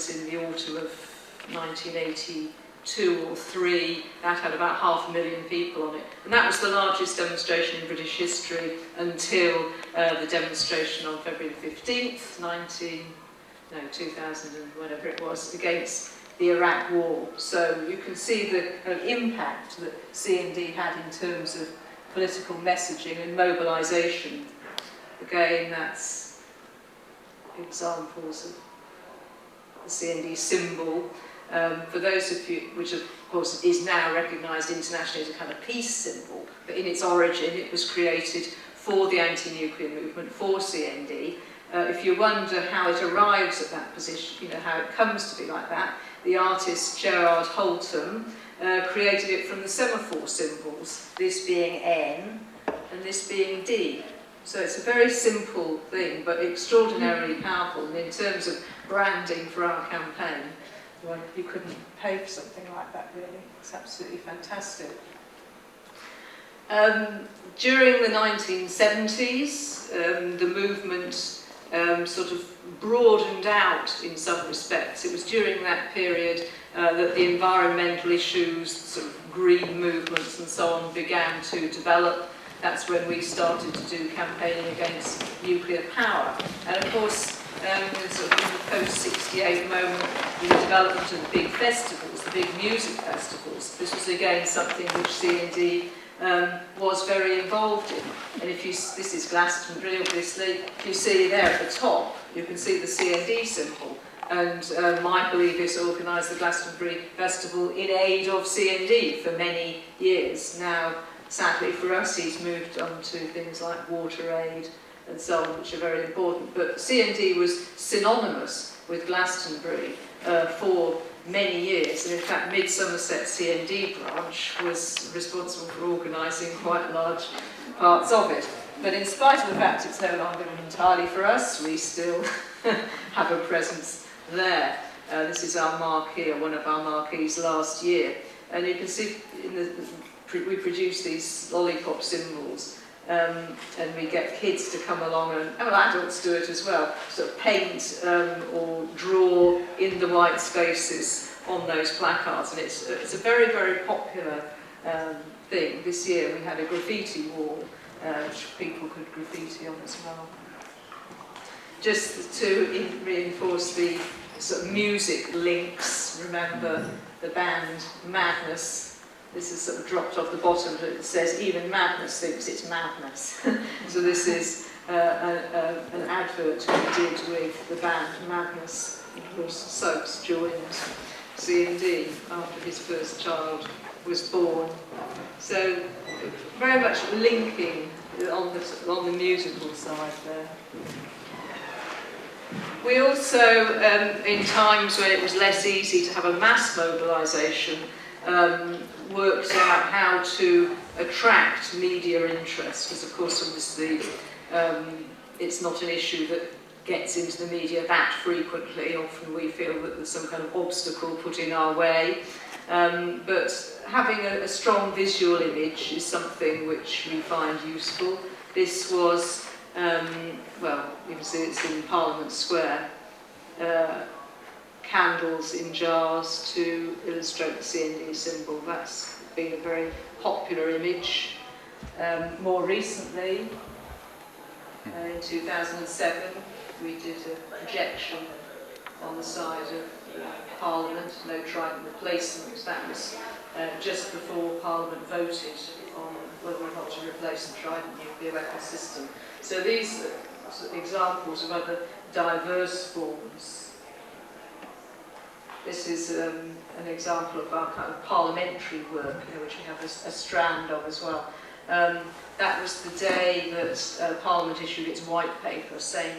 was in the autumn of 1982 or 3. That had about 500,000 people on it. And that was the largest demonstration in British history until the demonstration on February 15th, 2000 and whatever it was, against the Iraq War. So you can see the kind of impact that CND had in terms of political messaging and mobilisation. Again, that's examples of the CND symbol. For those of you, which of course is now recognised internationally as a kind of peace symbol, but in its origin it was created for the anti-nuclear movement, for CND. If you wonder how it arrives at that position, you know, how it comes to be like that, the artist Gerard Holton created it from the semaphore symbols, this being N and this being D. So it's a very simple thing, but extraordinarily powerful. And in terms of branding for our campaign, well, you couldn't pay for something like that, really. It's absolutely fantastic. During the 1970s, the movement sort of broadened out in some respects. It was during that period that the environmental issues, sort of green movements and so on, began to develop. That's when we started to do campaigning against nuclear power. And of course, sort of in the post-68 moment, the development of the big festivals, the big music festivals, this was again something which CND was very involved in. And if you, this is Glastonbury, obviously, if you see there at the top, you can see the CND symbol. And Michael Eavis organised the Glastonbury Festival in aid of CND for many years. Now, sadly for us, he's moved on to things like water aid and so on, which are very important. But CND was synonymous with Glastonbury for many years, and in fact Mid-Somerset CND branch was responsible for organising quite large parts of it. But in spite of the fact it's no longer entirely for us, we still have a presence there. This is our marquee, or one of our marquees last year, and you can see in we produce these lollipop symbols. And we get kids to come along, and adults do it as well, sort of paint or draw in the white spaces on those placards, and it's a very, very popular thing. This year we had a graffiti wall, which people could graffiti on as well. Just to reinforce the sort of music links, remember the band Madness. This is sort of dropped off the bottom, but it says even Madness thinks it's madness. So this is an advert we did with the band Madness. Of course, Suggs joined CND after his first child was born. So very much linking on the musical side there. We also, in times when it was less easy to have a mass mobilisation, worked out how to attract media interest, because of course obviously it's not an issue that gets into the media that frequently. Often we feel that there's some kind of obstacle put in our way, but having a strong visual image is something which we find useful. This was, well, you can see it's in Parliament Square, candles in jars to illustrate the CND symbol. That's been a very popular image. More recently, in 2007, we did a projection on the side of Parliament, no Trident replacement. That was just before Parliament voted on whether or not to replace the Trident nuclear weapon system. So these are examples of other diverse forms. This is an example of our kind of parliamentary work, which we have a strand of as well. That was the day that Parliament issued its white paper saying